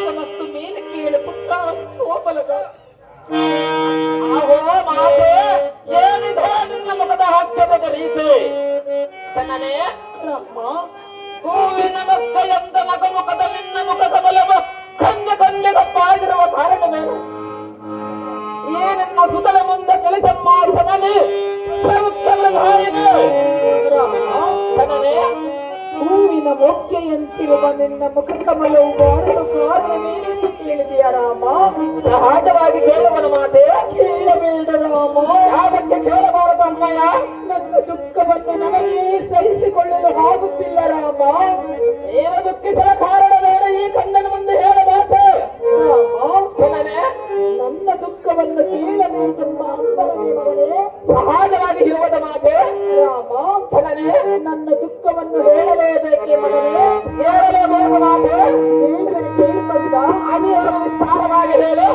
ಸಮಸ್ತ ಮೇಲೆ ಕೇಳಿ ಪುತ್ರ ಹೋಗಲಗ ಆಹೋ ಮಾತೆ ಏನಿದೆ ನಿನ್ನ ಮುಖದ ಹಾಸ್ಯದ ರೀತಿ ಜನನೇ ನಮ್ಮ ಹೂವಿನ ಮಕ್ಕಳೆಂದ ನಗಮುಖದ ನಿನ್ನ ಮುಖದ ಬಲವ ಕನ್ಯೆಗಪ್ಪಾಗಿರುವ ಕಾರಣವೇನು ಈ ನಿನ್ನ ಸುತಲ ಮುಂದೆ ಕೆಲಸಮ್ಮ ಜನನೇ ಜನನೇ ಹೂವಿನ ಮೊಗ್ಗೆಯಂತಿರುವ ನಿನ್ನ ಮುಖ ಕಮಲವು ಬಾರಲು ಕಾರಣವೇನೆಂದು ಕೇಳಿದೆಯ ರಾಮ ಸಹಜವಾಗಿ ಕೇಳುವನು ಮಾತೆ ಕೇಳಬೇಡ ರಾಮ ಯಾವಕ್ಕೆ ಕೇಳಬಾರದು ಅಮ್ಮಯ್ಯ ನನ್ನ ದುಃಖವನ್ನು ನನಗೇ ಸಹಿಸಿಕೊಳ್ಳಲು ಆಗುತ್ತಿಲ್ಲ ರಾಮ ಏನು ದುಃಖಿಸಲ ಕಾರಣವೇನು ಈ ಕಣ್ಣನ ಮುಂದೆ ಹೇಳ ಮಾತೆ ಜನನೇ ನನ್ನ ದುಃಖವನ್ನು ಕೇಳಬೇಕೆಂಬ ಅಂಬರವೇ ಮಗನೇ ಸಹಜವಾಗಿ ಹೇಳುವುದ ಮಾತೆ ರಾಮ ಜನನೇ ನನ್ನ ದುಃಖವನ್ನು ಹೇಳಲೇಬೇಕೆ ಮಗನೇ ಹೇಳಲೇಬೇಕು ಮಾತೆ ಹೇಳಿದರೆ ಕೇಳಿಕೊಂಡ ಅದೇ ವಿಸ್ತಾರವಾಗಿ ಹೇಳು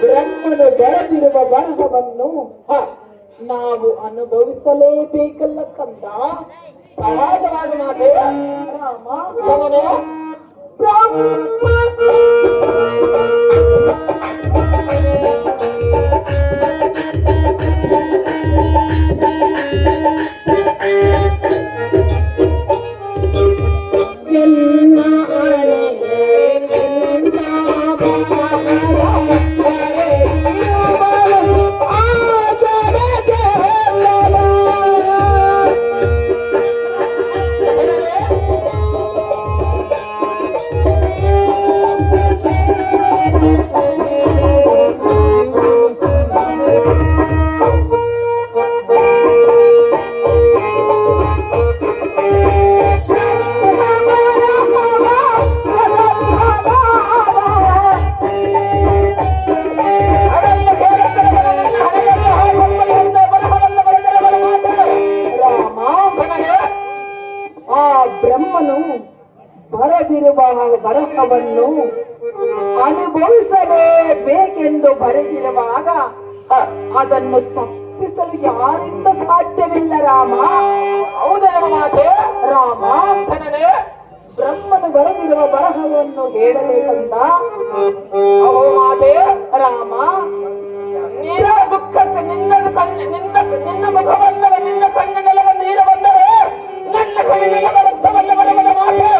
ಬ್ರಹ್ಮನು ಬರೆದಿರುವ ಬರಹವನ್ನು ನಾವು ಅನುಭವಿಸಲೇಬೇಕಲ್ಲ ಕಂದ ಸಹಜವಾಗಿ ಮಾತೆ ರಾಮ ಬರೆದಿರುವ ಬರಹವನ್ನು ಅನುಭವಿಸಲೇಬೇಕೆಂದು ಬರೆದಿರುವಾಗ ಅದನ್ನು ತಪ್ಪಿಸಲು ಯಾರಿಂದ ಸಾಧ್ಯವಿಲ್ಲ ರಾಮ ಹೌದೇವ ಮಾತೆ ರಾಮ ಜನನೇ ಬ್ರಹ್ಮನು ಬರೆದಿರುವ ಬರಹವನ್ನು ಹೇಳಬೇಕಂತ ಅವು ಮಾತೆ ರಾಮ ನೀರ ದುಃಖಕ್ಕೆ ನಿನ್ನ ಮುಖವಲ್ಲವ ನಿನ್ನ ಕಣ್ಣಿನೆಲ್ಲ ನೀರು ಬಂದರೆ ನನ್ನ ಕಣ್ಣಿನ ರಕ್ತವಲ್ಲ ಬರಬದ ಮಾತೆ